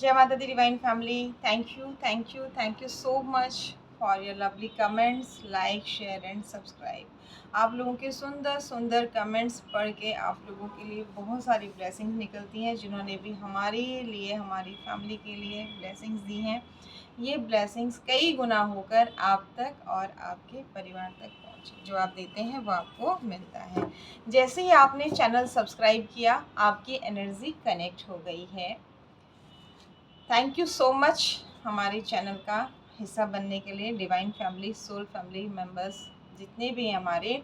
जय माता दी divine family. Thank you so much for your lovely comments, like, share and subscribe. आप लोगों के सुंदर सुंदर कमेंट्स पढ़ के आप लोगों के लिए बहुत सारी ब्लेसिंग्स निकलती हैं, जिन्होंने भी हमारे लिए, हमारी फैमिली के लिए ब्लेसिंग्स दी हैं। ये ब्लेसिंग्स कई गुना होकर आप तक और आपके परिवार तक पहुँचे। जो आप देते हैं वो आपको मिलता है। जैसे ही आपने चैनल सब्सक्राइब किया, आपकी एनर्जी कनेक्ट हो गई है। थैंक यू सो मच हमारे चैनल का हिस्सा बनने के लिए। Divine family, soul family members जितने भी हैं हमारे,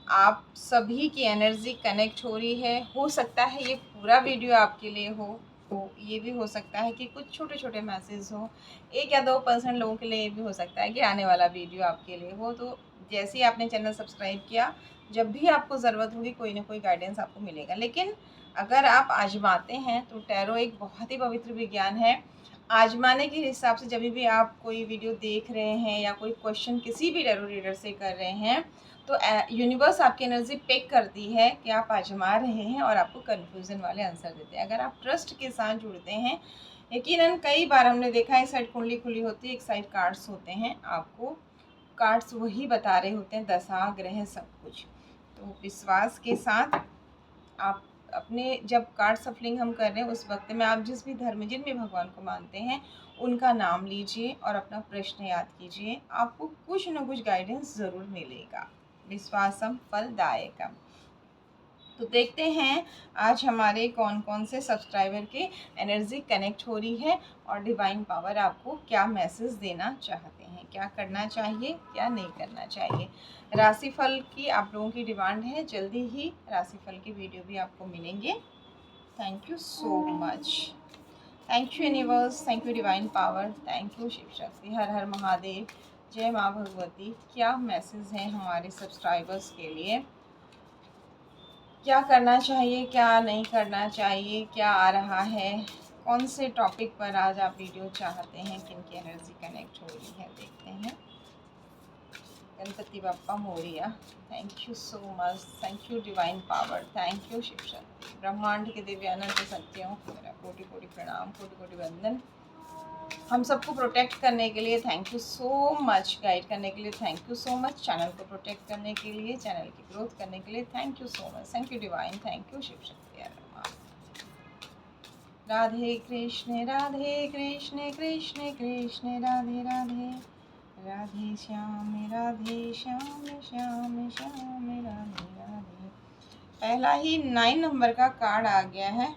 आप सभी की एनर्जी कनेक्ट हो रही है। हो सकता है ये पूरा वीडियो आपके लिए हो, तो ये भी हो सकता है कि कुछ छोटे छोटे मैसेज हो। 1 या 2% लोगों के लिए ये भी हो सकता है कि आने वाला वीडियो आपके लिए हो। तो जैसे ही आपने चैनल सब्सक्राइब किया, जब भी आपको ज़रूरत होगी कोई ना कोई गाइडेंस आपको मिलेगा। लेकिन अगर आप आजमाते हैं तो टैरो एक बहुत ही पवित्र विज्ञान है। आजमाने के हिसाब से जब भी आप कोई वीडियो देख रहे हैं या कोई क्वेश्चन किसी भी टैरो रीडर से कर रहे हैं, तो यूनिवर्स आपकी एनर्जी पिक करती है कि आप आजमा रहे हैं और आपको कन्फ्यूज़न वाले आंसर देते हैं। अगर आप ट्रस्ट के साथ जुड़ते हैं, यकीनन कई बार हमने देखा है, एक साइड कुंडली खुली होती है, एक साइड कार्ड्स होते हैं। आपको कार्ड्स वही बता रहे होते हैं, दशा, ग्रह, सब कुछ। तो विश्वास के साथ आप अपने, जब कार्ड सफलिंग हम कर रहे हैं उस वक्त में आप जिस भी धर्म, जिन भी भगवान को मानते हैं, उनका नाम लीजिए और अपना प्रश्न याद कीजिए। आपको कुछ न कुछ गाइडेंस ज़रूर मिलेगा। विश्वासम फलदायकम। तो देखते हैं आज हमारे कौन कौन से सब्सक्राइबर के एनर्जी कनेक्ट हो रही है और डिवाइन पावर आपको क्या मैसेज देना चाहते हैं, क्या करना चाहिए, क्या नहीं करना चाहिए। राशिफल की आप लोगों की डिमांड है, जल्दी ही राशिफल की वीडियो भी आपको मिलेंगे। Thank you so much. Thank you universe, thank you divine power, thank you Shiv Shakti. हर हर महादेव, जय माँ भगवती। क्या मैसेज है हमारे सब्सक्राइबर्स के लिए, क्या करना चाहिए, क्या नहीं करना चाहिए, क्या आ रहा है, कौन से टॉपिक पर आज आप वीडियो चाहते हैं, किन की एनर्जी कनेक्ट हो रही है, देखते हैं। Ganpati Bappa Morya, thank you so much, thank you divine power, thank you Shiv Shakti. ब्रह्मांड के दिव्यानंद सत्यों को मेरा कोटि कोटि प्रणाम, कोटि कोटि वंदन। हम सबको प्रोटेक्ट करने के लिए thank you so much, guide करने के लिए thank you so much, channel को प्रोटेक्ट करने के लिए, चैनल की ग्रोथ करने के लिए thank you so much, thank you divine, thank you Shiv Shakti. Radhe Krishna Krishna Krishna Radhe Radhe, Radhe Shyam Shyam Shyam Shyam Radhe Radhe. पहला ही 9 नंबर का कार्ड आ गया है,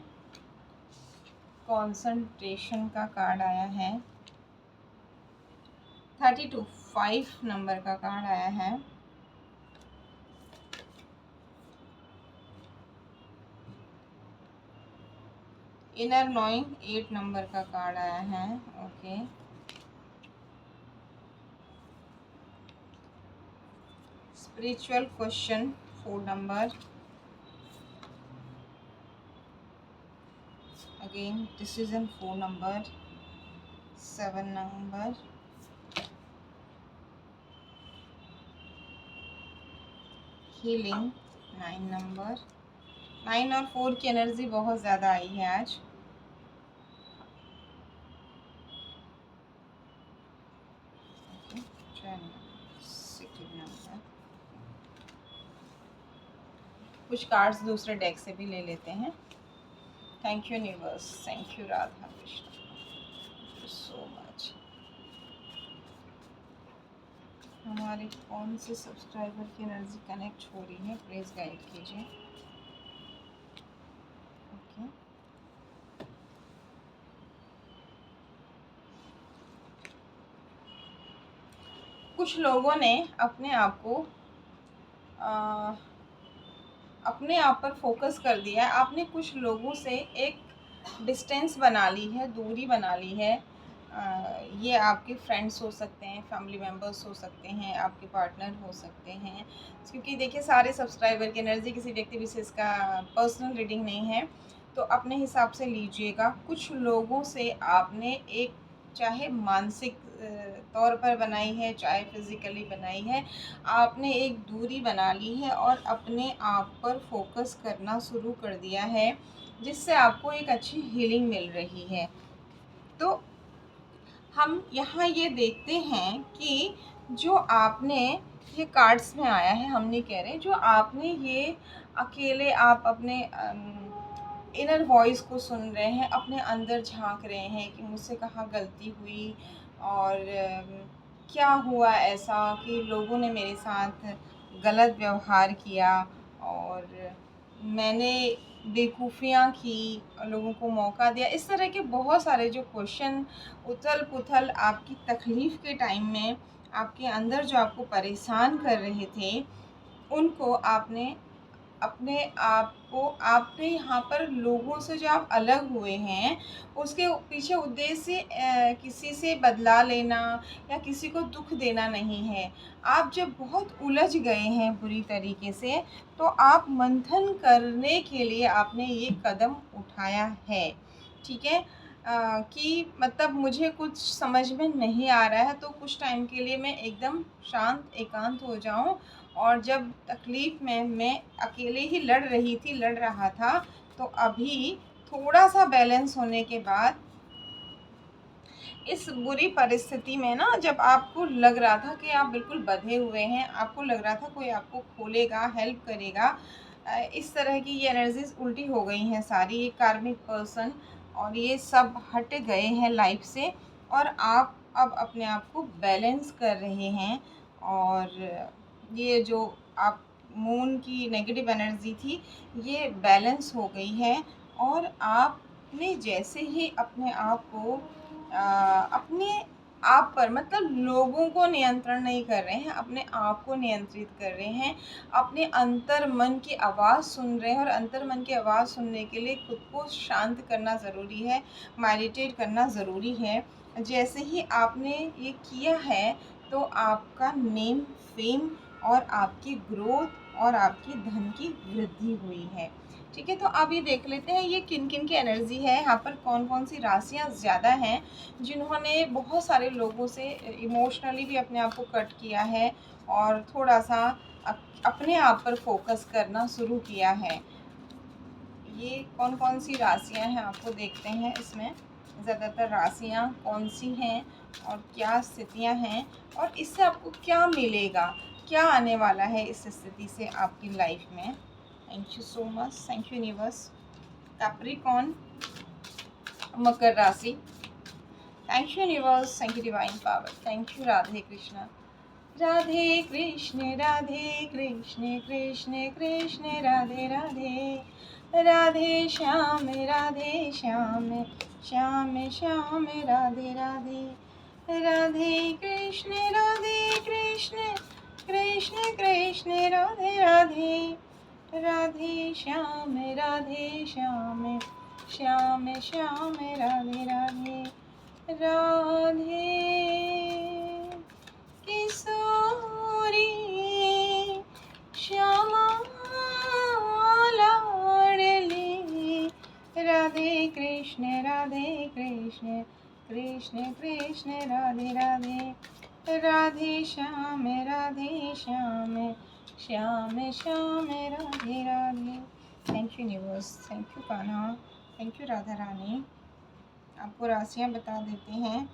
कॉन्सेंट्रेशन का कार्ड आया है। 32 5 नंबर का कार्ड आया है। इनर नोइंग 8 नंबर का कार्ड आया है। Okay, spiritual question 4 number. Again decision 4 number, 7 number, healing 9 number. 9 और 4 की एनर्जी बहुत ज़्यादा आई है आज। कुछ कार्ड्स दूसरे डेक से भी ले लेते हैं। Thank you universe, thank you Radha Krishna, thank you so much. हमारे कौन से सब्सक्राइबर की एनर्जी कनेक्ट हो रही है, प्लीज़ गाइड कीजिए। ओके, कुछ लोगों ने अपने आप को अपने आप पर फोकस कर दिया है। आपने कुछ लोगों से एक डिस्टेंस बना ली है, दूरी बना ली है। ये आपके फ्रेंड्स हो सकते हैं, फैमिली मेम्बर्स हो सकते हैं, आपके पार्टनर हो सकते हैं। क्योंकि देखिए, सारे सब्सक्राइबर की एनर्जी किसी व्यक्ति विशेष का पर्सनल रीडिंग नहीं है, तो अपने हिसाब से लीजिएगा। कुछ लोगों से आपने एक, चाहे मानसिक तौर पर बनाई है, चाहे फिज़िकली बनाई है, आपने एक दूरी बना ली है और अपने आप पर फोकस करना शुरू कर दिया है। जिससे आपको एक अच्छी हीलिंग मिल रही है। तो हम यहाँ ये देखते हैं कि जो आपने ये कार्ड्स में आया है, हम नहीं कह रहे, जो आपने ये अकेले आप अपने इनर वॉइस को सुन रहे हैं, अपने अंदर झांक रहे हैं कि मुझसे कहाँ गलती हुई और क्या हुआ ऐसा कि लोगों ने मेरे साथ गलत व्यवहार किया और मैंने बेवकूफ़ियाँ की और लोगों को मौका दिया। इस तरह के बहुत सारे जो क्वेश्चन उथल-पुथल आपकी तकलीफ़ के टाइम में आपके अंदर जो आपको परेशान कर रहे थे, उनको आपने अपने आप को आपने यहाँ पर लोगों से जो आप अलग हुए हैं, उसके पीछे उद्देश्य किसी से बदला लेना या किसी को दुःख देना नहीं है। आप जब बहुत उलझ गए हैं बुरी तरीके से, तो आप मंथन करने के लिए आपने ये कदम उठाया है, ठीक है? कि मतलब मुझे कुछ समझ में नहीं आ रहा है, तो कुछ टाइम के लिए मैं एकदम शांत एकांत हो जाऊँ और जब तकलीफ़ में मैं अकेले ही लड़ रहा था, तो अभी थोड़ा-सा बैलेंस होने के बाद इस बुरी परिस्थिति में ना, जब आपको लग रहा था कि आप बिल्कुल बँधे हुए हैं, आपको लग रहा था कोई आपको खोलेगा, हेल्प करेगा, इस तरह की ये एनर्जीज़ उल्टी हो गई हैं सारी, ये कार्मिक पर्सन और ये सब हट गए हैं लाइफ से और आप अब अपने आप को बैलेंस कर रहे हैं और ये जो आप मून की नेगेटिव एनर्जी थी, ये बैलेंस हो गई है और आपने जैसे ही अपने आप को अपने आप पर मतलब लोगों को नियंत्रण नहीं कर रहे हैं, अपने आप को नियंत्रित कर रहे हैं, अपने अंतर मन की आवाज़ सुन रहे हैं और अंतर मन की आवाज़ सुनने के लिए खुद को शांत करना ज़रूरी है, मेडिटेट करना ज़रूरी है। जैसे ही आपने ये किया है, तो आपका नेम, फेम और आपकी ग्रोथ और आपकी धन की वृद्धि हुई है। ठीक है, तो अब ये देख लेते हैं ये किन-किन की एनर्जी है, यहाँ पर कौन-कौन सी राशियाँ ज़्यादा हैं, जिन्होंने बहुत सारे लोगों से इमोशनली भी अपने आप को कट किया है और थोड़ा-सा अपने आप पर फ़ोकस करना शुरू किया है। ये कौन-कौन सी राशियाँ हैं आपको देखते हैं इसमें, ज़्यादातर राशियाँ कौन-सी हैं और क्या स्थितियाँ हैं और इससे आपको क्या मिलेगा, क्या आने वाला है इस स्थिति से आपकी लाइफ में। Thank you so much, thank you universe. Capricorn, मकर राशि, thank you universe, thank you divine power, thank you Radhe Krishna. Radhe Krishna Krishna Krishna Radhe Radhe, Radhe Shyam Shyam Shyam Shyam Radhe Radhe, Radhe Krishna Krishna Krishna Krishna Radhe Radhe, Radhe Shyam Shyam Shyam Shyam Radhe Radhe, Radhe Kishori Shyama Ladli, Radhe Krishna Krishna Krishna Radhe Radhe, Radhe Shyam Shyam Shyam Shyam Radhe Radhe. Thank you universe, thank you Kanha, thank you Radha रानी। आपको राशियाँ बता देते हैं।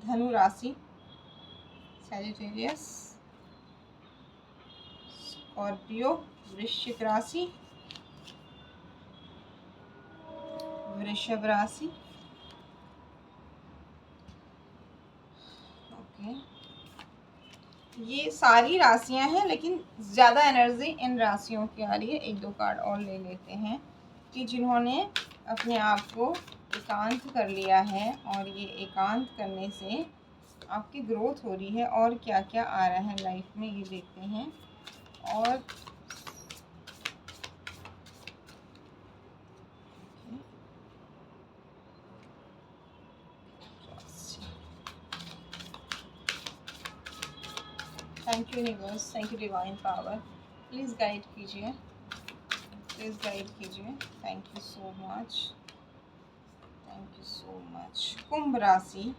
धनु राशि, सैजिटेरियस, स्कॉर्पियो, वृश्चिक राशि, वृषभ राशि, ओके, ये सारी राशियां हैं लेकिन ज़्यादा एनर्जी इन राशियों की आ रही है। एक दो कार्ड और ले लेते हैं कि जिन्होंने अपने आप को एकांत कर लिया है और ये एकांत करने से आपकी ग्रोथ हो रही है और क्या क्या आ रहा है लाइफ में, ये देखते हैं। और thank you universe, thank you divine power, please guide कीजिए, प्लीज़ गाइड कीजिए। Thank you so much, thank you so much. कुंभ राशि,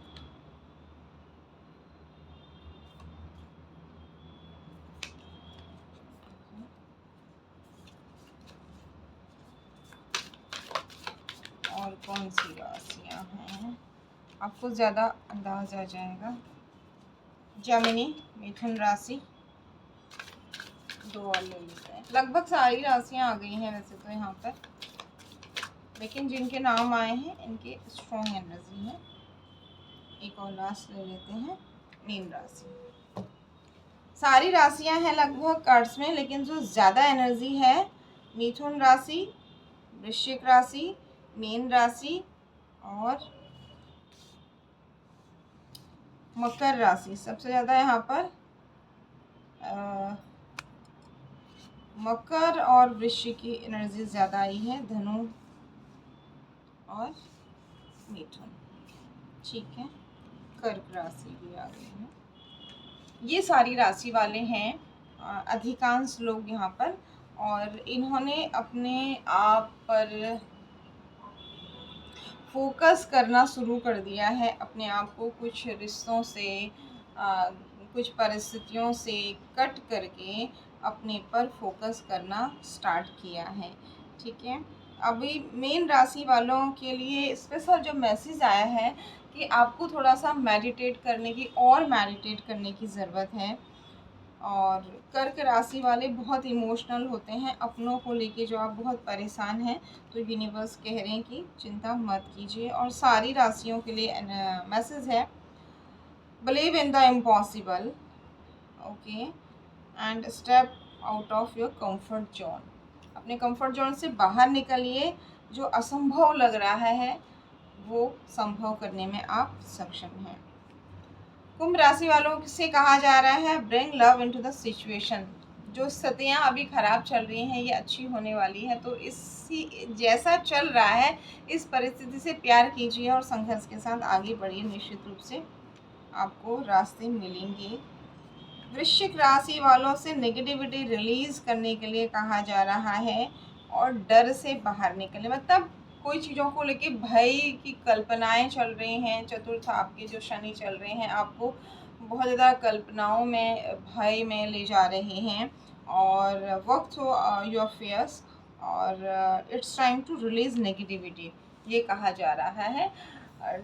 और कौन सी राशियाँ हैं, आपको ज़्यादा अंदाज़ आ जाएगा। जेमिनी, मिथुन राशि, 2 और ले लेते हैं। लगभग सारी राशियाँ आ गई हैं वैसे तो यहाँ पर, लेकिन जिनके नाम आए हैं इनके स्ट्रॉन्ग एनर्जी है। एक और लास्ट ले लेते हैं, मीन राशि। सारी राशियां हैं लगभग कार्ड्स में, लेकिन जो ज़्यादा एनर्जी है मिथुन राशि, वृश्चिक राशि, मीन राशि और मकर राशि। सबसे ज़्यादा यहाँ पर मकर और वृश्चिक की एनर्जी ज़्यादा आई है, धनु और मिथुन। ठीक है, कर्क राशि भी आ गई है। ये सारी राशि वाले हैं अधिकांश लोग यहाँ पर, और इन्होंने अपने आप पर फोकस करना शुरू कर दिया है। अपने आप को कुछ रिश्तों से कुछ परिस्थितियों से कट करके अपने पर फोकस करना स्टार्ट किया है। ठीक है, अभी मेन राशि वालों के लिए स्पेशल जो मैसेज आया है कि आपको थोड़ा सा मेडिटेट करने की ज़रूरत है। और कर्क राशि वाले बहुत इमोशनल होते हैं अपनों को लेके, जो आप बहुत परेशान हैं, तो यूनिवर्स कह रहे हैं कि चिंता मत कीजिए। और सारी राशियों के लिए मैसेज है, believe in the impossible, okay, and step out of your comfort zone. अपने कंफर्ट जोन से बाहर निकलिए, जो असंभव लग रहा है वो संभव करने में आप सक्षम हैं। कुंभ राशि वालों से कहा जा रहा है, bring love into the situation. जो स्थितियाँ अभी खराब चल रही हैं ये अच्छी होने वाली है, तो इसी जैसा चल रहा है इस परिस्थिति से प्यार कीजिए और संघर्ष के साथ आगे बढ़िए। निश्चित रूप से आपको रास्ते मिलेंगे। वृश्चिक राशि वालों से नेगेटिविटी रिलीज करने के लिए कहा जा रहा है और डर से बाहर निकले, मतलब कोई चीज़ों को लेके भय की कल्पनाएं चल रही हैं। चतुर्थ आपके जो शनि चल रहे हैं आपको बहुत ज़्यादा कल्पनाओं में, भय में ले जा रहे हैं, और वक्त हो योर फेयर्स, और it's time to release negativity, ये कहा जा रहा है।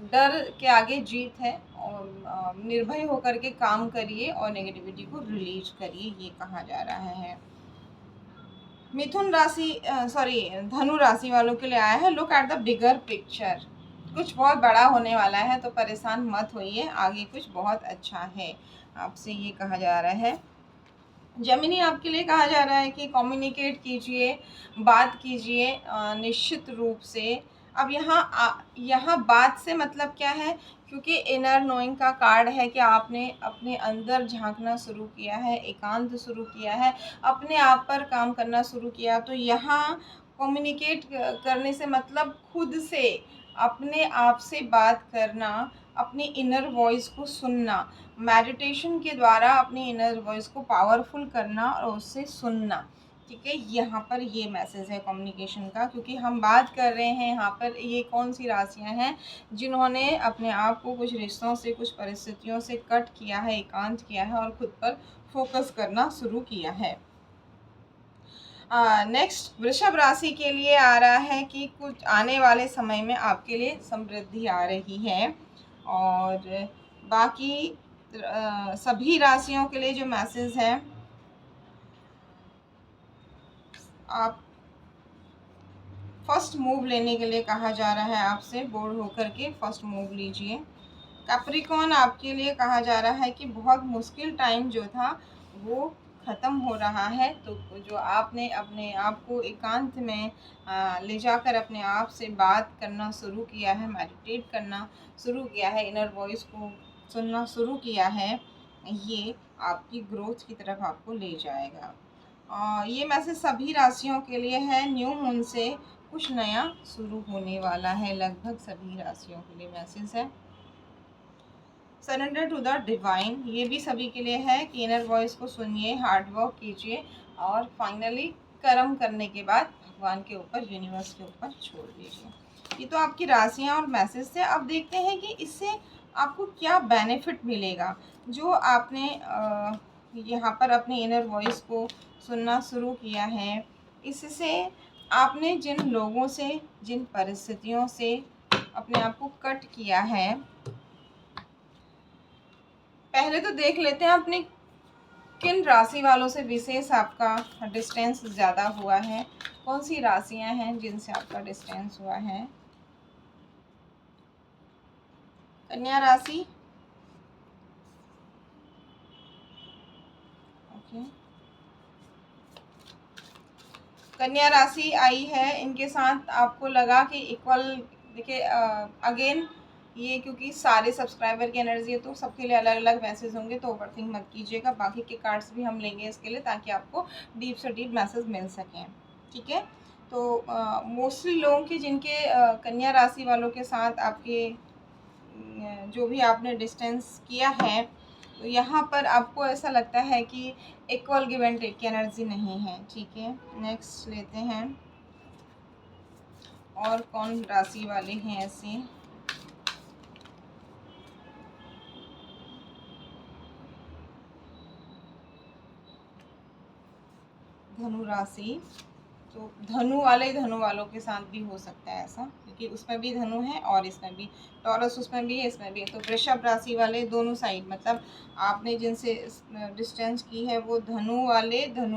डर के आगे जीत है, और निर्भय होकर के काम करिए और नेगेटिविटी को रिलीज करिए, ये कहा जा रहा है। मिथुन राशि धनु राशि वालों के लिए आया है, look at the bigger picture. कुछ बहुत बड़ा होने वाला है, तो परेशान मत होइए, आगे कुछ बहुत अच्छा है, आपसे ये कहा जा रहा है। जेमिनी आपके लिए कहा जा रहा है कि कम्युनिकेट कीजिए, बात कीजिए निश्चित रूप से। अब यहाँ बात से मतलब क्या है, क्योंकि इनर नोइंग का कार्ड है कि आपने अपने अंदर झांकना शुरू किया है, एकांत शुरू किया है, अपने आप पर काम करना शुरू किया। तो यहाँ कम्युनिकेट करने से मतलब खुद से अपने आप से बात करना, अपनी इनर वॉइस को सुनना, मेडिटेशन के द्वारा अपनी इनर वॉइस को पावरफुल करना और उससे सुनना। ठीक है, यहाँ पर ये मैसेज है कम्युनिकेशन का, क्योंकि हम बात कर रहे हैं यहाँ पर ये कौन सी राशियाँ हैं जिन्होंने अपने आप को कुछ रिश्तों से, कुछ परिस्थितियों से कट किया है, एकांत किया है और खुद पर फोकस करना शुरू किया है। नेक्स्ट वृषभ राशि के लिए आ रहा है कि कुछ आने वाले समय में आपके लिए समृद्धि आ रही है, और बाकी सभी राशियों के लिए जो मैसेज है, आप फर्स्ट मूव लेने के लिए कहा जा रहा है आपसे, बोल्ड होकर के फर्स्ट मूव लीजिए। कैप्रिकॉर्न आपके लिए कहा जा रहा है कि बहुत मुश्किल टाइम जो था वो ख़त्म हो रहा है, तो जो आपने अपने आप को एकांत में ले जाकर अपने आप से बात करना शुरू किया है, मेडिटेट करना शुरू किया है, इनर वॉइस को सुनना शुरू किया है, ये आपकी ग्रोथ की तरफ आपको ले जाएगा। ये मैसेज सभी राशियों के लिए है। न्यू मून से कुछ नया शुरू होने वाला है, लगभग सभी राशियों के लिए मैसेज है। सरेंडर टू द डिवाइन, ये भी सभी के लिए है कि इनर वॉइस को सुनिए, हार्ड वर्क कीजिए, और फाइनली कर्म करने के बाद भगवान के ऊपर, यूनिवर्स के ऊपर छोड़ दीजिए। ये तो आपकी राशियाँ और मैसेज थे। अब देखते हैं कि इससे आपको क्या बेनिफिट मिलेगा। जो आपने यहाँ पर अपनी इनर वॉइस को सुनना शुरू किया है, इससे आपने जिन लोगों से, जिन परिस्थितियों से अपने आप को कट किया है, पहले तो देख लेते हैं अपने किन राशि वालों से विशेष आपका डिस्टेंस ज़्यादा हुआ है। कौन सी राशियां हैं जिनसे आपका डिस्टेंस हुआ है। कन्या राशि, ओके, कन्या राशि आई है, इनके साथ आपको लगा कि इक्वल, देखिए अगेन ये क्योंकि सारे सब्सक्राइबर की एनर्जी है तो सबके लिए अलग अलग मैसेज होंगे, तो ओवरथिंक मत कीजिएगा। बाकी के कार्ड्स भी हम लेंगे इसके लिए ताकि आपको डीप से डीप मैसेज मिल सकें, ठीक है। तो मोस्टली लोगों के जिनके कन्या राशि वालों के साथ आपके जो भी आपने डिस्टेंस किया है, तो यहाँ पर आपको ऐसा लगता है कि इक्वल गिव एंड टेक की एनर्जी नहीं है, ठीक है। नेक्स्ट लेते हैं, और कौन राशि वाले हैं ऐसे। धनु राशि, तो धनु वालों के साथ भी हो सकता है ऐसा, क्योंकि उसमें भी धनु है और इसमें भी, टॉरस उसमें भी है इसमें भी है। तो वृषभ राशि वाले दोनों साइड, मतलब आपने जिनसे डिस्टेंस की है वो धनु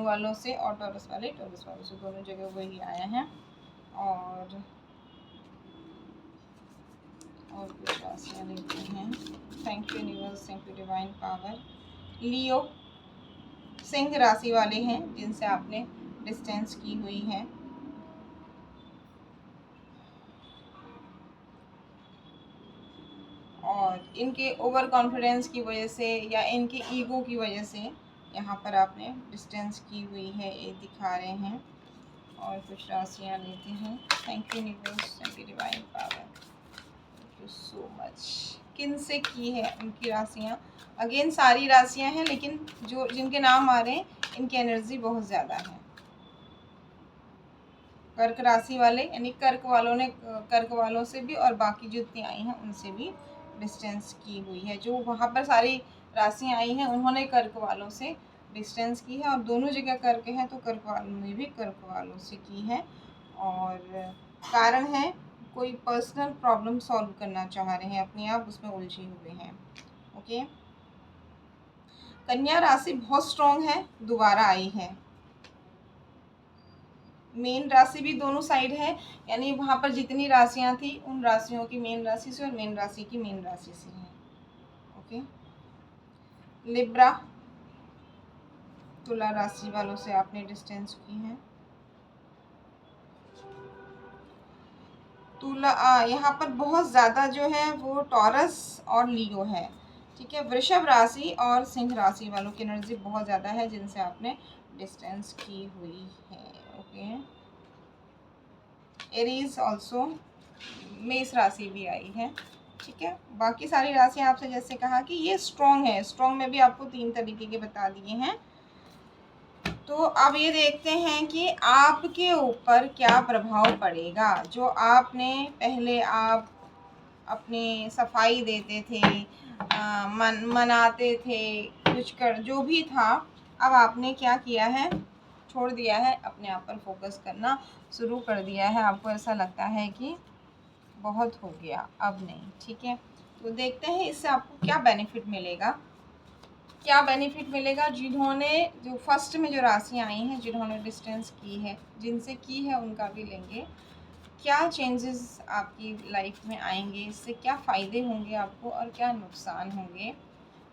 वालों से, और टॉरस वालों से, दोनों जगह वही आया है। और कुछ राशियाँ लेते हैं। Thank you universe, thank you divine power. Leo, सिंह राशि वाले हैं जिनसे आपने डिस्टेंस की हुई है। और इनके ओवर कॉन्फिडेंस की वजह से या इनके ईगो की वजह से यहाँ पर आपने डिस्टेंस की हुई है, ये दिखा रहे हैं। और कुछ राशियाँ लेते हैं। Thank you universe, thank you divine power, thank you so much. किन से की है उनकी राशियाँ, अगेन सारी राशियाँ हैं, लेकिन जो जिनके नाम आ रहे हैं इनकी एनर्जी बहुत ज़्यादा है। कर्क राशि वाले, यानी कर्क वालों से भी और बाकी जितनी आई हैं उनसे भी डिस्टेंस की हुई है। जो वहाँ पर सारी राशियाँ आई हैं उन्होंने कर्क वालों से डिस्टेंस की है, और दोनों जगह कर्क हैं तो कर्क वालों ने भी कर्क वालों से की है। और कारण है कोई पर्सनल प्रॉब्लम सॉल्व करना चाह रहे हैं, अपने आप उसमें उलझे हुए हैं, ओके। कन्या राशि बहुत स्ट्रॉन्ग है, दोबारा आई है। मेन राशि भी दोनों साइड है, यानी वहाँ पर जितनी राशियाँ थी उन राशियों की मेन राशि से और मेन राशि की मेन राशि से है, ओके। लिब्रा, तुला राशि वालों से आपने डिस्टेंस की है। तुला यहाँ पर बहुत ज़्यादा जो है वो टॉरस और लियो है, ठीक है। वृषभ राशि और सिंह राशि वालों की एनर्जी बहुत ज़्यादा है जिनसे आपने डिस्टेंस की हुई है, ओके। एरीज ऑल्सो, मेष राशि भी आई है, ठीक है। बाकी सारी राशियाँ आपसे जैसे कहा कि ये स्ट्रॉन्ग है, स्ट्रॉन्ग में भी आपको 3 तरीके के बता दिए हैं। तो अब ये देखते हैं कि आपके ऊपर क्या प्रभाव पड़ेगा। जो आपने पहले आप अपनी सफाई देते थे, मनाते थे, कुछ कर जो भी था, अब आपने क्या किया है, छोड़ दिया है, अपने आप पर फोकस करना शुरू कर दिया है। आपको ऐसा लगता है कि बहुत हो गया, अब नहीं, ठीक है। तो देखते हैं इससे आपको क्या बेनिफिट मिलेगा, क्या बेनिफिट मिलेगा। जिन्होंने जो फर्स्ट में जो राशियाँ आई हैं, जिन्होंने डिस्टेंस की है, जिनसे की है उनका भी लेंगे। क्या चेंजेस आपकी लाइफ में आएंगे, इससे क्या फ़ायदे होंगे आपको और क्या नुकसान होंगे,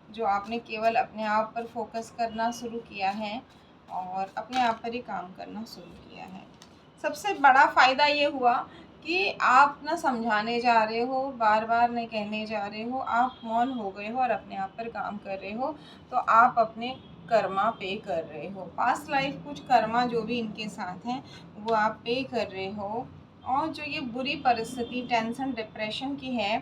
जो आपने केवल अपने आप पर फोकस करना शुरू किया है और अपने आप पर ही काम करना शुरू किया है। सबसे बड़ा फ़ायदा ये हुआ कि आप ना समझाने जा रहे हो, बार बार नहीं कहने जा रहे हो, आप मौन हो गए हो और अपने आप पर काम कर रहे हो। तो आप अपने कर्मा पे कर रहे हो, पास्ट लाइफ कुछ कर्मा जो भी इनके साथ हैं वो आप पे कर रहे हो। और जो ये बुरी परिस्थिति टेंशन डिप्रेशन की है,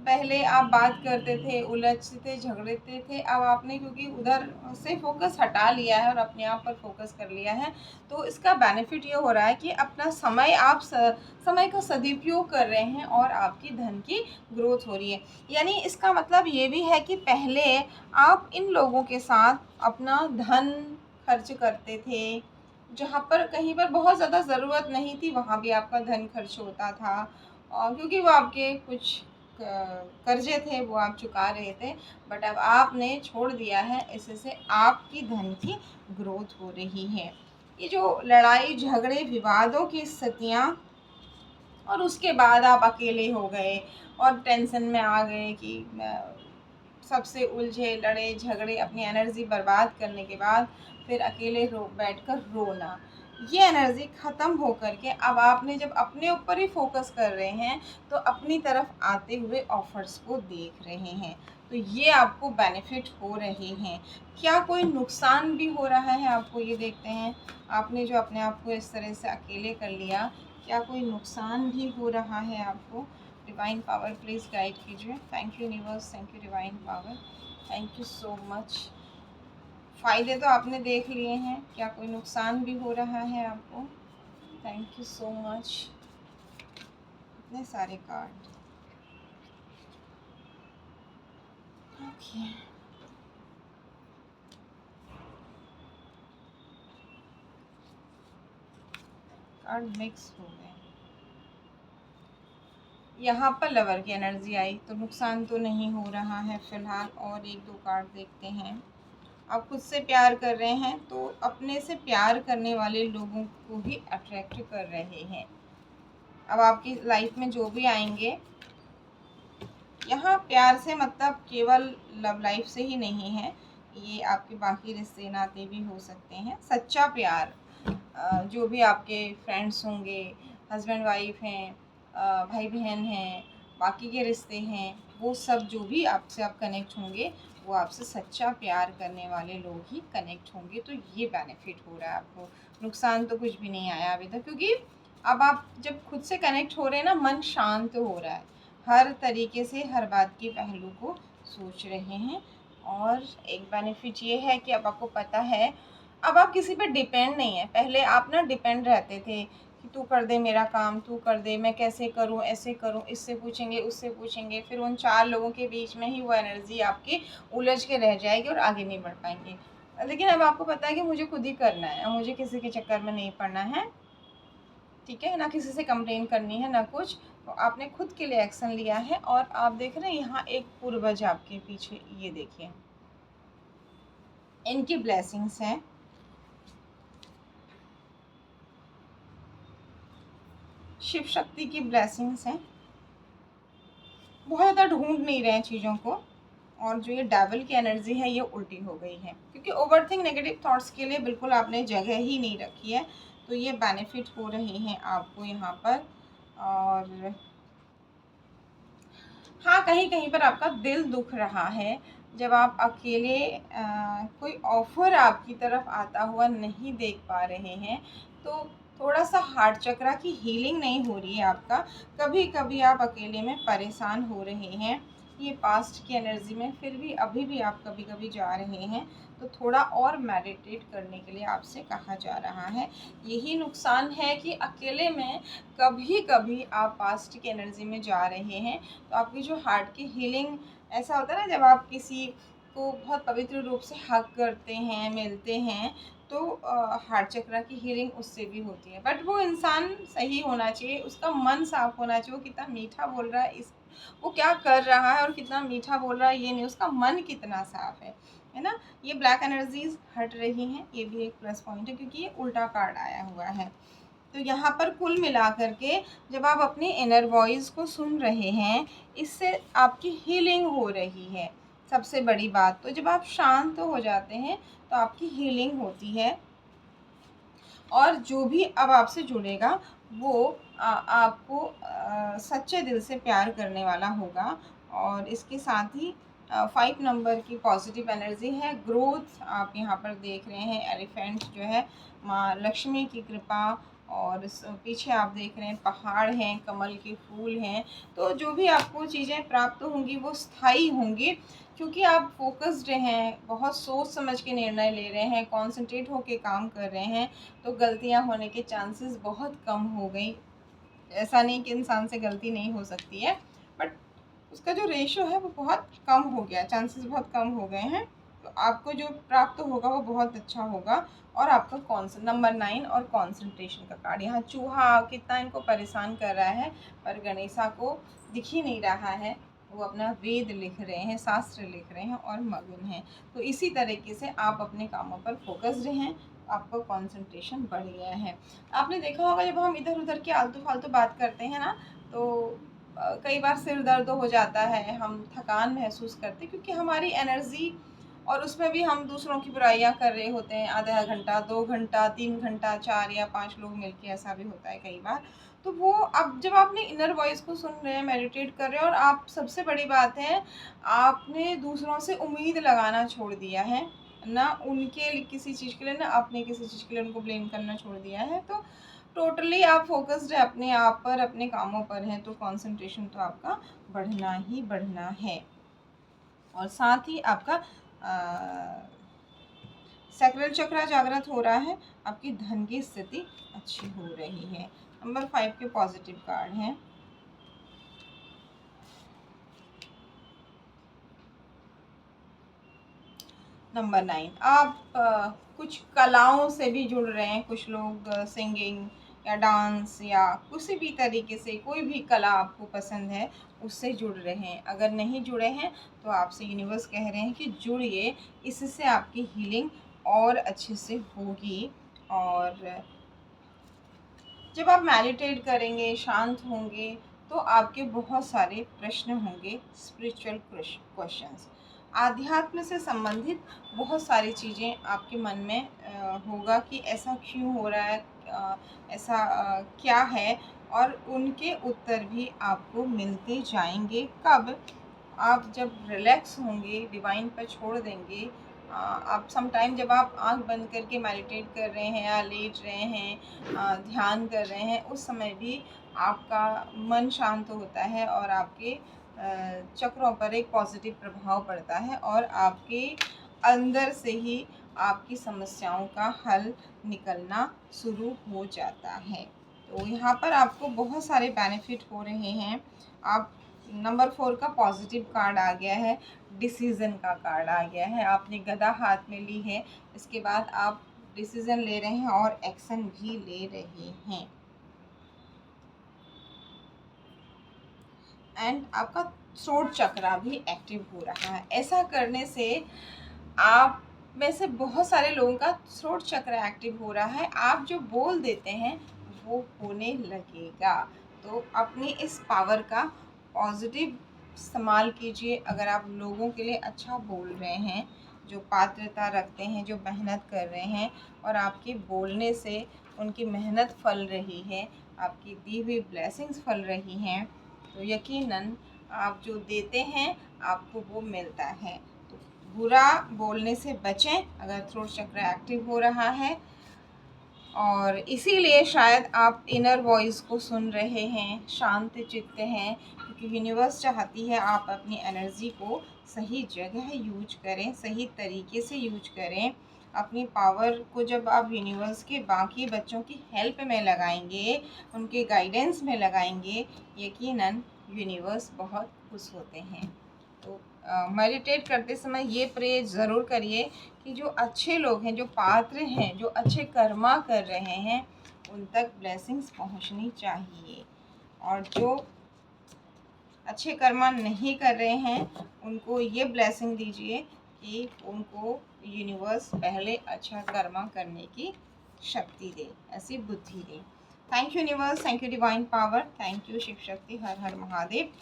पहले आप बात करते थे, उलझते झगड़ते थे, अब आपने क्योंकि उधर से फोकस हटा लिया है और अपने आप पर फोकस कर लिया है, तो इसका बेनिफिट ये हो रहा है कि अपना समय आप समय का सदुपयोग कर रहे हैं और आपकी धन की ग्रोथ हो रही है। यानी इसका मतलब ये भी है कि पहले आप इन लोगों के साथ अपना धन खर्च करते थे, जहाँ पर कहीं पर बहुत ज़्यादा ज़रूरत नहीं थी वहाँ भी आपका धन खर्च होता था, और क्योंकि वो आपके कुछ कर्जे थे वो आप चुका रहे थे। बट अब आपने छोड़ दिया है, इससे आपकी धन की ग्रोथ हो रही है। ये जो लड़ाई झगड़े विवादों की स्थितियाँ, और उसके बाद आप अकेले हो गए और टेंशन में आ गए कि सबसे उलझे लड़े झगड़े अपनी एनर्जी बर्बाद करने के बाद फिर अकेले बैठकर रोना, ये एनर्जी ख़त्म हो कर के अब आपने जब अपने ऊपर ही फोकस कर रहे हैं तो अपनी तरफ आते हुए ऑफर्स को देख रहे हैं, तो ये आपको बेनिफिट हो रहे हैं। क्या कोई नुकसान भी हो रहा है आपको, ये देखते हैं। आपने जो अपने आप को इस तरह से अकेले कर लिया, क्या कोई नुकसान भी हो रहा है आपको? डिवाइन पावर प्लीज़ गाइड कीजिए। Thank you universe, thank you divine power, thank you so much. फ़ायदे तो आपने देख लिए हैं, क्या कोई नुकसान भी हो रहा है आपको? Thank you so much. इतने सारे कार्ड, ओके। कार्ड मिक्स हो गए। यहाँ पर लवर की एनर्जी आई, तो नुकसान तो नहीं हो रहा है फ़िलहाल। और एक दो कार्ड देखते हैं। आप खुद से प्यार कर रहे हैं तो अपने से प्यार करने वाले लोगों को ही अट्रैक्ट कर रहे हैं। अब आपकी लाइफ में जो भी आएंगे, यहाँ प्यार से मतलब केवल लव लाइफ से ही नहीं है, ये आपके बाकी रिश्ते नाते भी हो सकते हैं। सच्चा प्यार, जो भी आपके फ्रेंड्स होंगे, हस्बैंड वाइफ हैं, भाई बहन हैं, बाकी के रिश्ते हैं, वो सब जो भी आपसे आप कनेक्ट होंगे वो आपसे सच्चा प्यार करने वाले लोग ही कनेक्ट होंगे। तो ये बेनिफिट हो रहा है आपको। नुकसान तो कुछ भी नहीं आया अभी तक, क्योंकि अब आप जब खुद से कनेक्ट हो रहे हैं ना, मन शांत हो रहा है, हर तरीके से हर बात की पहलू को सोच रहे हैं। और एक बेनिफिट ये है कि अब आपको पता है, अब आप किसी पे डिपेंड नहीं है। पहले आप ना डिपेंड रहते थे कि तू कर दे मेरा काम, तू कर दे, मैं कैसे करूं, ऐसे करूं, इससे पूछेंगे उससे पूछेंगे, फिर उन चार लोगों के बीच में ही वो एनर्जी आपकी उलझ के रह जाएगी और आगे नहीं बढ़ पाएंगे। लेकिन अब आपको पता है कि मुझे खुद ही करना है, मुझे किसी के चक्कर में नहीं पड़ना है, ठीक है ना, किसी से कंप्लेन करनी है ना कुछ। तो आपने खुद के लिए एक्शन लिया है। और आप देख रहे हैं यहाँ एक पूर्वज आपके पीछे, ये देखिए, इनकी ब्लेसिंग्स हैं। शिव शक्ति की ब्लेसिंग्स हैं। बहुत ज़्यादा ढूंढ नहीं रहे हैं चीज़ों को। और जो ये डेविल की एनर्जी है ये उल्टी हो गई है, क्योंकि ओवरथिंक नेगेटिव थॉट्स के लिए बिल्कुल आपने जगह ही नहीं रखी है। तो ये बेनिफिट हो रहे हैं आपको यहाँ पर। और हाँ, कहीं कहीं पर आपका दिल दुख रहा है जब आप अकेले कोई ऑफर आपकी तरफ आता हुआ नहीं देख पा रहे हैं। तो थोड़ा सा हार्ट चक्रा की हीलिंग नहीं हो रही है आपका। कभी कभी आप अकेले में परेशान हो रहे हैं, ये पास्ट की एनर्जी में, फिर भी अभी भी आप कभी कभी जा रहे हैं। तो थोड़ा और मेडिटेट करने के लिए आपसे कहा जा रहा है। यही नुकसान है कि अकेले में कभी कभी आप पास्ट की एनर्जी में जा रहे हैं, तो आपकी जो हार्ट की हीलिंग, ऐसा होता है ना जब आप किसी को बहुत पवित्र रूप से हग करते हैं, मिलते हैं, तो हार्ट चक्र की हीलिंग उससे भी होती है। बट वो इंसान सही होना चाहिए, उसका मन साफ होना चाहिए। वो कितना मीठा बोल रहा है, इस वो क्या कर रहा है और कितना मीठा बोल रहा है, ये नहीं, उसका मन कितना साफ है ना। ये ब्लैक एनर्जीज हट रही हैं, ये भी एक प्लस पॉइंट है, क्योंकि ये उल्टा कार्ड आया हुआ है। तो यहाँ पर कुल मिलाकर के जब आप अपनी इनर वॉइस को सुन रहे हैं, इससे आपकी हीलिंग हो रही है। सबसे बड़ी बात तो जब आप शांत हो जाते हैं तो आपकी हीलिंग होती है। और जो भी अब आपसे जुड़ेगा वो आपको सच्चे दिल से प्यार करने वाला होगा। और इसके साथ ही 5 नंबर की पॉजिटिव एनर्जी है, ग्रोथ आप यहाँ पर देख रहे हैं। एलिफेंट जो है माँ लक्ष्मी की कृपा, और पीछे आप देख रहे हैं पहाड़ हैं, कमल के फूल हैं। तो जो भी आपको चीज़ें प्राप्त होंगी वो स्थायी होंगी, क्योंकि आप फोकस्ड हैं, बहुत सोच समझ के निर्णय ले रहे हैं, कॉन्सेंट्रेट होके काम कर रहे हैं। तो गलतियां होने के चांसेस बहुत कम हो गई। ऐसा नहीं कि इंसान से गलती नहीं हो सकती है, बट उसका जो रेशो है वो बहुत कम हो गया, चांसेस बहुत कम हो गए हैं। तो तो आपको जो प्राप्त होगा वो बहुत अच्छा होगा। और आपका नंबर 9 और कंसंट्रेशन का कार्ड, यहाँ चूहा कितना इनको परेशान कर रहा है, पर गणेशा को दिख ही नहीं रहा है। वो अपना वेद लिख रहे हैं, शास्त्र लिख रहे हैं और मग्न हैं। तो इसी तरीके से आप अपने कामों पर फोकस्ड हैं, आपका कंसंट्रेशन बढ़ गया है। आपने देखा होगा जब हम इधर उधर की आलतू फालतू बात करते हैं ना, तो कई बार सिर दर्द हो जाता है, हम थकान महसूस करते हैं, क्योंकि हमारी एनर्जी, और उसमें भी हम दूसरों की बुराइयां कर रहे होते हैं, आधा घंटा, 2 घंटा, 3 घंटा, 4 या 5 लोग मिलके, ऐसा भी होता है कई बार। तो वो अब जब आपने इनर वॉइस को सुन रहे हैं, मेडिटेट कर रहे हैं, और आप, सबसे बड़ी बात है, आपने दूसरों से उम्मीद लगाना छोड़ दिया है, ना उनके किसी चीज़ के लिए, ना आपने किसी चीज़ के लिए उनको ब्लेम करना छोड़ दिया है। तो टोटली आप फोकस्ड है अपने आप पर, अपने कामों पर हैं, तो कंसंट्रेशन तो आपका बढ़ना ही बढ़ना है। और साथ ही आपका सैक्रल चक्र जागृत हो रहा है, आपकी धन की स्थिति अच्छी हो रही है। नंबर 5 के पॉजिटिव कार्ड हैं। नंबर 9, आप कुछ कलाओं से भी जुड़ रहे हैं। कुछ लोग सिंगिंग या डांस या किसी भी तरीके से, कोई भी कला आपको पसंद है, उससे जुड़ रहे हैं। अगर नहीं जुड़े हैं तो आपसे यूनिवर्स कह रहे हैं कि जुड़िए, इससे आपकी हीलिंग और अच्छे से होगी। और जब आप मेडिटेट करेंगे, शांत होंगे, तो आपके बहुत सारे प्रश्न होंगे, स्पिरिचुअल क्वेश्चंस, आध्यात्म से संबंधित बहुत सारी चीज़ें आपके मन में होगा कि ऐसा क्यों हो रहा है, ऐसा क्या है, और उनके उत्तर भी आपको मिलते जाएंगे। कब? आप जब रिलैक्स होंगे, डिवाइन पर छोड़ देंगे। आप समटाइम जब आप आंख बंद करके मेडिटेट कर रहे हैं या लेट रहे हैं, ध्यान कर रहे हैं, उस समय भी आपका मन शांत होता है और आपके चक्रों पर एक पॉजिटिव प्रभाव पड़ता है, और आपके अंदर से ही आपकी समस्याओं का हल निकलना शुरू हो जाता है। तो यहाँ पर आपको बहुत सारे बेनिफिट हो रहे हैं। आप, नंबर 4 का पॉजिटिव कार्ड आ गया है, डिसीज़न का कार्ड आ गया है। आपने गदा हाथ में ली है, इसके बाद आप डिसीज़न ले रहे हैं और एक्शन भी ले रहे हैं। एंड आपका थ्रोट चक्रा भी एक्टिव हो रहा है। ऐसा करने से आप में से बहुत सारे लोगों का थ्रोट चक्र एक्टिव हो रहा है। आप जो बोल देते हैं वो होने लगेगा। तो अपनी इस पावर का पॉजिटिव इस्तेमाल कीजिए। अगर आप लोगों के लिए अच्छा बोल रहे हैं, जो पात्रता रखते हैं, जो मेहनत कर रहे हैं, और आपके बोलने से उनकी मेहनत फल रही है, आपकी दी हुई ब्लेसिंग्स फल रही हैं, तो यकीनन आप जो देते हैं आपको वो मिलता है। तो बुरा बोलने से बचें अगर थ्रोट चक्र एक्टिव हो रहा है। और इसीलिए शायद आप इनर वॉइस को सुन रहे हैं, शांत चित्त हैं, क्योंकि यूनिवर्स चाहती है आप अपनी एनर्जी को सही जगह यूज करें, सही तरीके से यूज करें। अपनी पावर को जब आप यूनिवर्स के बाकी बच्चों की हेल्प में लगाएंगे, उनके गाइडेंस में लगाएंगे, यकीनन यूनिवर्स बहुत खुश होते हैं। तो मेडिटेट करते समय ये प्रे ज़रूर करिए कि जो अच्छे लोग हैं, जो पात्र हैं, जो अच्छे कर्मा कर रहे हैं, उन तक ब्लेसिंग्स पहुंचनी चाहिए। और जो अच्छे कर्मा नहीं कर रहे हैं उनको ये ब्लेसिंग दीजिए कि उनको यूनिवर्स पहले अच्छा कर्मा करने की शक्ति दे, ऐसी बुद्धि दे। Thank you universe, thank you divine power, thank you Shiv Shakti, हर हर महादेव,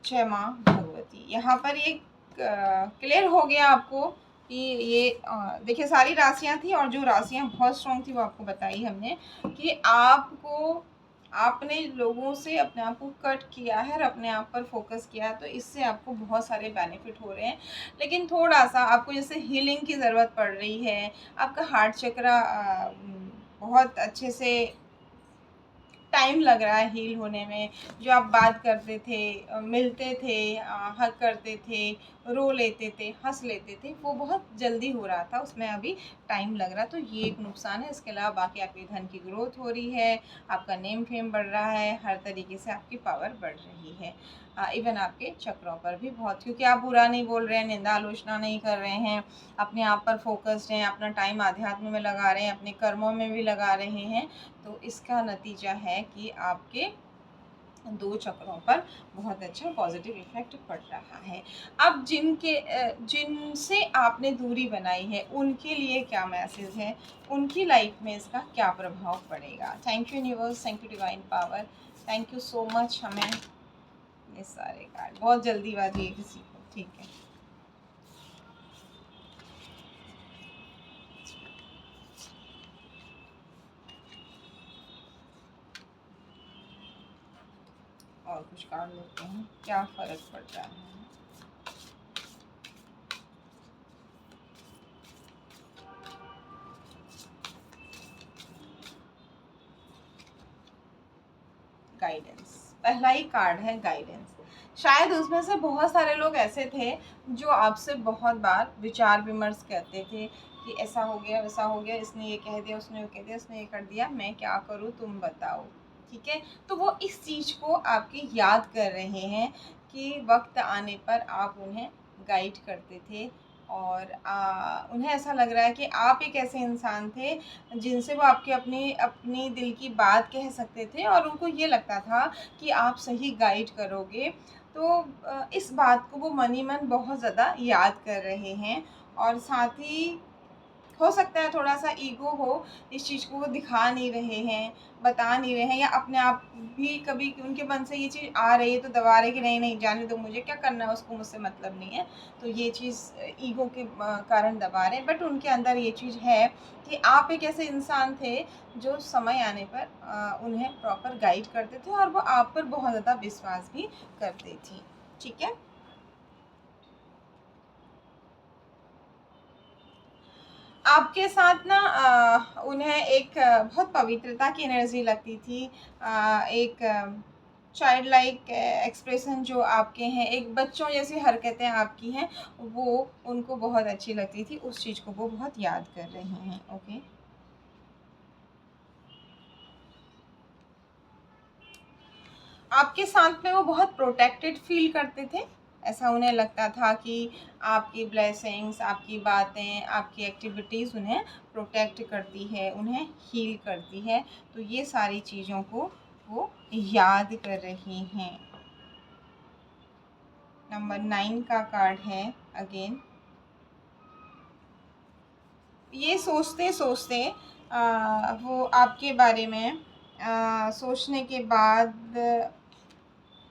जय माँ भगवती। यहाँ पर ये क्लियर हो गया आपको कि ये देखिए सारी राशियाँ थी, और जो राशियाँ बहुत स्ट्रॉन्ग थी वो आपको बताई हमने कि आपको, आपने लोगों से अपने आप को कट किया है और अपने आप पर फोकस किया है, तो इससे आपको बहुत सारे बेनिफिट हो रहे हैं। लेकिन थोड़ा सा आपको जैसे हीलिंग की ज़रूरत पड़ रही है, आपका हार्ट चक्र बहुत अच्छे से टाइम लग रहा है हील होने में। जो आप बात करते थे, मिलते थे, हग करते थे, रो लेते थे, हंस लेते थे, वो बहुत जल्दी हो रहा था, उसमें अभी टाइम लग रहा है। तो ये एक नुकसान है। इसके अलावा बाकी आपके धन की ग्रोथ हो रही है, आपका नेम फेम बढ़ रहा है, हर तरीके से आपकी पावर बढ़ रही है। इवन आपके चक्रों पर भी बहुत, क्योंकि आप बुरा नहीं बोल रहे हैं, निंदा आलोचना नहीं कर रहे हैं, अपने आप पर फोकस्ड हैं, अपना टाइम आध्यात्म में लगा रहे हैं, अपने कर्मों में भी लगा रहे हैं। तो इसका नतीजा है कि आपके 2 चक्रों पर बहुत अच्छा पॉजिटिव इफ़ेक्ट पड़ रहा है। अब जिनसे आपने दूरी बनाई है, उनके लिए क्या मैसेज है? उनकी लाइफ में इसका क्या प्रभाव पड़ेगा? Thank you universe, thank you divine power, thank you so much. हमें ये सारे कार्ड बहुत जल्दीबाजी है किसी को, ठीक है। और कुछ कार्ड लेते हैं, क्या फ़र्क पड़ रहा है? गाइडेंस, पहला ही कार्ड है गाइडेंस। शायद उसमें से बहुत सारे लोग ऐसे थे जो आपसे बहुत बार विचार विमर्श करते थे कि ऐसा हो गया, वैसा हो गया, इसने ये कह दिया, उसने वो कह दिया, उसने ये कर दिया, मैं क्या करूँ, तुम बताओ। ठीक है, तो वो इस चीज़ को आपकी याद कर रहे हैं कि वक्त आने पर आप उन्हें गाइड करते थे, और उन्हें ऐसा लग रहा है कि आप एक ऐसे इंसान थे जिनसे वो आपकी अपनी अपनी दिल की बात कह सकते थे, और उनको ये लगता था कि आप सही गाइड करोगे। तो इस बात को वो मन ही मन बहुत ज़्यादा याद कर रहे हैं। और साथ ही हो सकता है थोड़ा-सा ईगो हो, इस चीज़ को वो दिखा नहीं रहे हैं, बता नहीं रहे हैं, या अपने आप भी कभी उनके मन से ये चीज़ आ रही है तो दबा रहे कि नहीं, नहीं जाने दो, मुझे क्या करना है, उसको मुझसे मतलब नहीं है। तो ये चीज़ ईगो के कारण दबा रहे हैं, बट उनके अंदर ये चीज़ है कि आप एक ऐसे इंसान थे जो समय आने पर उन्हें प्रॉपर गाइड करते थे, और वो आप पर बहुत ज़्यादा विश्वास भी करती थी। ठीक है? आपके साथ ना उन्हें एक बहुत पवित्रता की एनर्जी लगती थी। एक चाइल्ड लाइक एक्सप्रेशन जो आपके हैं, एक बच्चों जैसी हरकतें आपकी हैं, वो उनको बहुत अच्छी लगती थी। उस चीज़ को वो बहुत याद कर रहे हैं। ओके, आपके साथ में वो बहुत प्रोटेक्टेड फील करते थे। ऐसा उन्हें लगता था कि आपकी ब्लेसिंग्स, आपकी बातें, आपकी एक्टिविटीज़ उन्हें प्रोटेक्ट करती है, उन्हें हील करती है। तो ये सारी चीज़ों को वो याद कर रही हैं। नंबर 9 का कार्ड है अगेन। ये सोचते सोचते वो आपके बारे में सोचने के बाद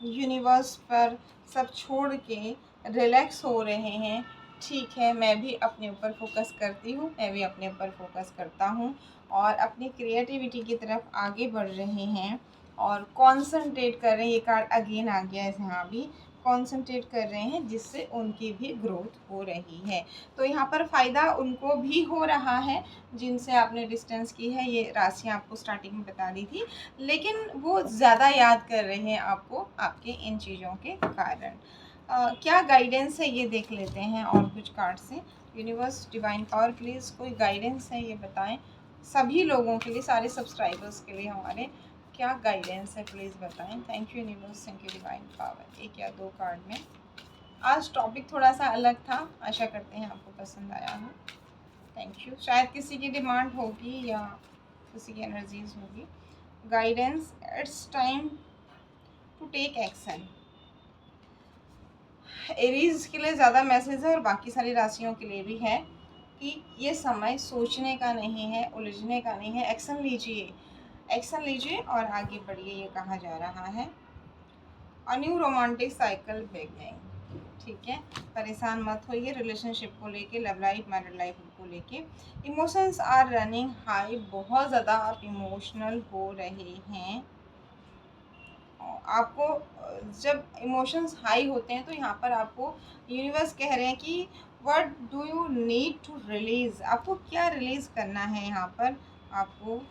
यूनिवर्स पर सब छोड़ के रिलैक्स हो रहे हैं। ठीक है, मैं भी अपने ऊपर फोकस करती हूँ, मैं भी अपने ऊपर फोकस करता हूँ, और अपनी क्रिएटिविटी की तरफ आगे बढ़ रहे हैं, और कंसंट्रेट कर रहे हैं। ये कार्ड अगेन आ गया है यहाँ भी, कंसंट्रेट कर रहे हैं, जिससे उनकी भी ग्रोथ हो रही है। तो यहाँ पर फ़ायदा उनको भी हो रहा है जिनसे आपने डिस्टेंस की है, ये राशियाँ आपको स्टार्टिंग में बता दी थी, लेकिन वो ज़्यादा याद कर रहे हैं आपको आपके इन चीज़ों के कारण। क्या गाइडेंस है ये देख लेते हैं और कुछ कार्ड से। यूनिवर्स डिवाइन पावर प्लीज़ कोई गाइडेंस है ये बताएं, सभी लोगों के लिए, सारे सब्सक्राइबर्स के लिए हमारे, क्या गाइडेंस है प्लीज़ बताएं। Thank you universe, thank you divine power. एक या दो कार्ड में। आज टॉपिक थोड़ा सा अलग था, आशा करते हैं आपको पसंद आया हो। Thank you. शायद किसी की डिमांड होगी या किसी की एनर्जीज होगी। Guidance, it's time to take action. Aries के लिए ज़्यादा मैसेज है, और बाकी सारी राशियों के लिए भी है कि ये समय सोचने का नहीं है, उलझने का नहीं है। एक्शन लीजिए, एक्शन लीजिए और आगे बढ़िए, ये कहा जा रहा है। A new romantic cycle beginning. ठीक है, परेशान मत होइए रिलेशनशिप को लेके, लव लाइफ, मैरिड लाइफ को लेके। इमोशंस आर रनिंग हाई, बहुत ज़्यादा आप इमोशनल हो रहे हैं। आपको जब इमोशंस हाई होते हैं तो यहाँ पर आपको यूनिवर्स कह रहे हैं कि what do you need to release, आपको क्या रिलीज़ करना है। यहाँ पर आपको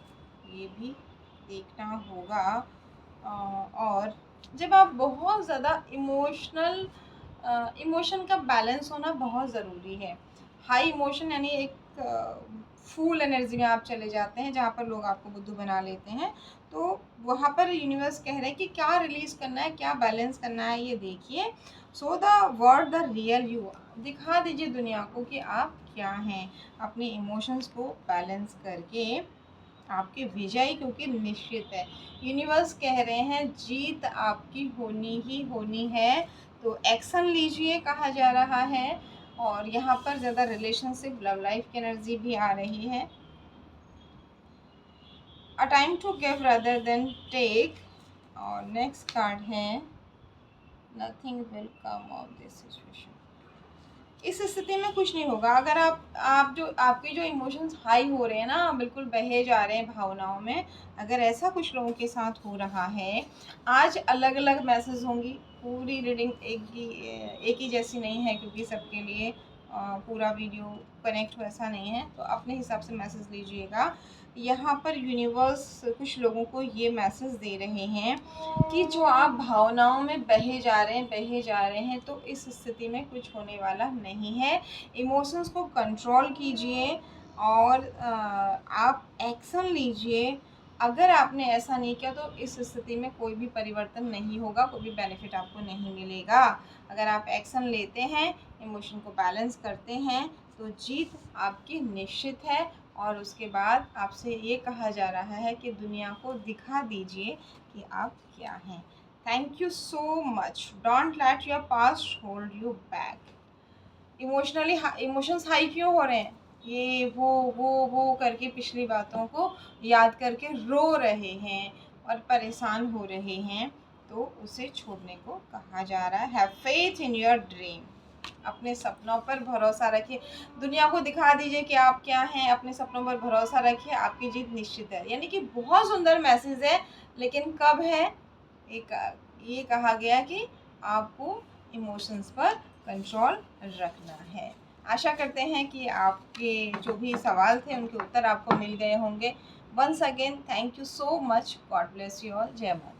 ये भी देखना होगा। और जब आप बहुत ज़्यादा इमोशन का बैलेंस होना बहुत ज़रूरी है। हाई इमोशन यानी एक फुल एनर्जी में आप चले जाते हैं जहाँ पर लोग आपको बुद्धू बना लेते हैं, तो वहाँ पर यूनिवर्स कह रहे हैं कि क्या रिलीज़ करना है, क्या बैलेंस करना है, ये देखिए। So the word the real you, दिखा दीजिए दुनिया को कि आप क्या हैं, अपने इमोशंस को बैलेंस करके आपकी विजय क्योंकि निश्चित है। यूनिवर्स कह रहे हैं जीत आपकी होनी ही होनी है, तो एक्शन लीजिए कहा जा रहा है। और यहाँ पर ज़्यादा रिलेशनशिप लव लाइफ की एनर्जी भी आ रही है। A time to give rather than take. और नेक्स्ट कार्ड है nothing will come of this situation. इस स्थिति में कुछ नहीं होगा। अगर आप जो आपके जो इमोशंस हाई हो रहे हैं ना, बिल्कुल बहे जा रहे हैं भावनाओं में, अगर ऐसा कुछ लोगों के साथ हो रहा है, आज अलग अलग मैसेज होंगी। पूरी रीडिंग एक ही जैसी नहीं है क्योंकि सबके लिए पूरा वीडियो कनेक्ट वैसा नहीं है, तो अपने हिसाब से मैसेज लीजिएगा। यहाँ पर यूनिवर्स कुछ लोगों को ये मैसेज दे रहे हैं कि जो आप भावनाओं में बहे जा रहे हैं, तो इस स्थिति में कुछ होने वाला नहीं है। इमोशंस को कंट्रोल कीजिए और आप एक्शन लीजिए। अगर आपने ऐसा नहीं किया तो इस स्थिति में कोई भी परिवर्तन नहीं होगा, कोई भी बेनिफिट आपको नहीं मिलेगा। अगर आप एक्शन लेते हैं, इमोशन को बैलेंस करते हैं, तो जीत आपकी निश्चित है। और उसके बाद आपसे ये कहा जा रहा है कि दुनिया को दिखा दीजिए कि आप क्या हैं। Thank you so much. Don't let your past hold you back. Emotions high क्यों हो रहे हैं? ये वो करके पिछली बातों को याद करके रो रहे हैं और परेशान हो रहे हैं, तो उसे छोड़ने को कहा जा रहा है। Have faith in your dream. अपने सपनों पर भरोसा रखिए, दुनिया को दिखा दीजिए कि आप क्या हैं, अपने सपनों पर भरोसा रखिए, आपकी जीत निश्चित है। यानी कि बहुत सुंदर मैसेज है, लेकिन कब है? एक ये कहा गया कि आपको इमोशंस पर कंट्रोल रखना है। आशा करते हैं कि आपके जो भी सवाल थे उनके उत्तर आपको मिल गए होंगे। Once again thank you so much. God bless you all. जय माता।